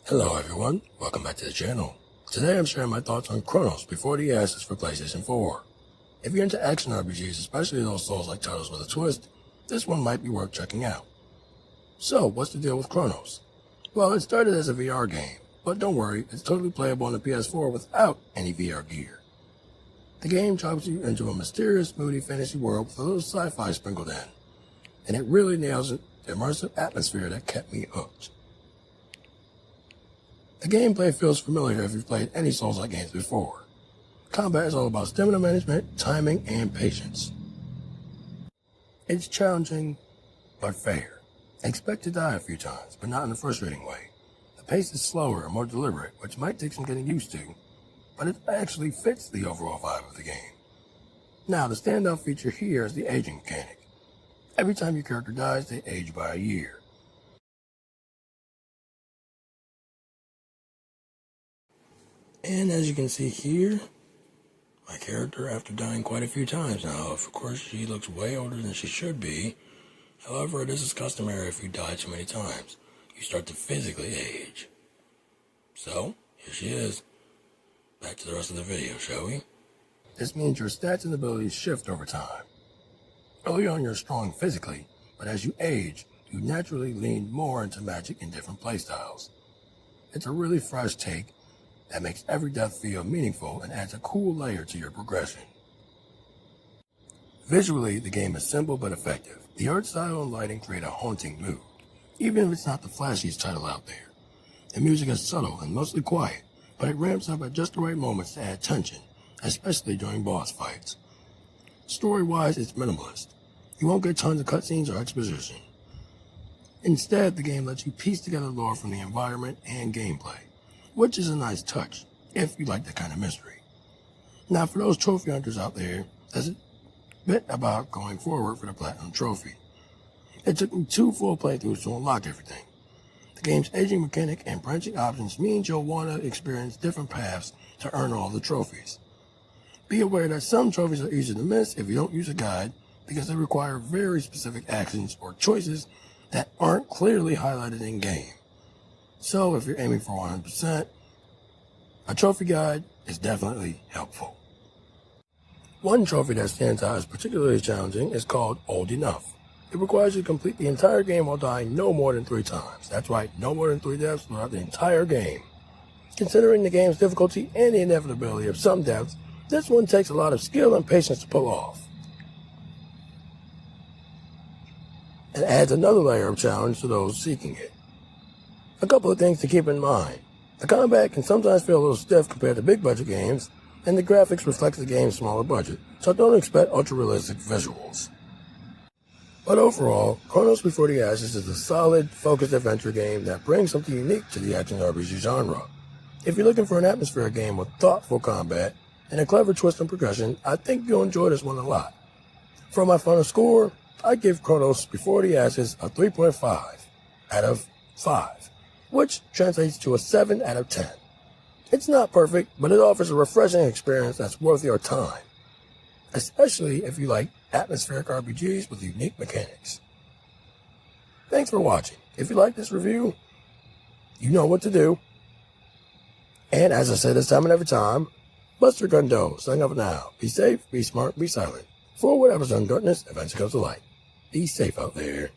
Hello everyone, welcome back to the channel. Today I'm sharing my thoughts on Chronos Before the Ashes for PlayStation 4. If you're into action RPGs, especially those Souls-like titles with a twist, this one might be worth checking out. So, what's the deal with Chronos? Well, it started as a VR game, but don't worry, it's totally playable on the PS4 without any VR gear. The game drops you into a mysterious, moody fantasy world with a little sci-fi sprinkled in, and it really nails the immersive atmosphere that kept me hooked. The gameplay feels familiar if you've played any Souls-like games before. Combat is all about stamina management, timing, and patience. It's challenging, but fair. Expect to die a few times, but not in a frustrating way. The pace is slower and more deliberate, which might take some getting used to, but it actually fits the overall vibe of the game. Now, the standout feature here is the aging mechanic. Every time your character dies, they age by a year. And as you can see here, my character, after dying quite a few times now, of course she looks way older than she should be. However, this is customary if you die too many times. You start to physically age. So, here she is. Back to the rest of the video, shall we? This means your stats and abilities shift over time. Early on you're strong physically, but as you age, you naturally lean more into magic in different playstyles. It's a really fresh take that makes every death feel meaningful and adds a cool layer to your progression. Visually, the game is simple but effective. The art style and lighting create a haunting mood, even if it's not the flashiest title out there. The music is subtle and mostly quiet, but it ramps up at just the right moments to add tension, especially during boss fights. Story-wise, it's minimalist. You won't get tons of cutscenes or exposition. Instead, the game lets you piece together lore from the environment and gameplay, which is a nice touch, if you like that kind of mystery. Now, for those trophy hunters out there, there's a bit about going forward for the Platinum Trophy. It took me 2 full playthroughs to unlock everything. The game's aging mechanic and branching options means you'll want to experience different paths to earn all the trophies. Be aware that some trophies are easy to miss if you don't use a guide, because they require very specific actions or choices that aren't clearly highlighted in-game. So if you're aiming for 100%, a trophy guide is definitely helpful. One trophy that stands out as particularly challenging is called Old Enough. It requires you to complete the entire game while dying no more than 3 times. That's right, no more than 3 deaths throughout the entire game. Considering the game's difficulty and the inevitability of some deaths, this one takes a lot of skill and patience to pull off. It adds another layer of challenge to those seeking it. A couple of things to keep in mind. The combat can sometimes feel a little stiff compared to big budget games, and the graphics reflect the game's smaller budget, so don't expect ultra-realistic visuals. But overall, Chronos Before the Ashes is a solid, focused adventure game that brings something unique to the action RPG genre. If you're looking for an atmospheric game with thoughtful combat and a clever twist and progression, I think you'll enjoy this one a lot. For my final score, I give Chronos Before the Ashes a 3.5 out of 5, which translates to a 7 out of 10. It's not perfect, but it offers a refreshing experience that's worth your time, especially if you like atmospheric RPGs with unique mechanics. Thanks for watching. If you like this review, you know what to do. And as I say this time and every time, Buster Gundo, signing off now. Be safe, be smart, be silent. For whatever's done darkness eventually comes to light. Be safe out there.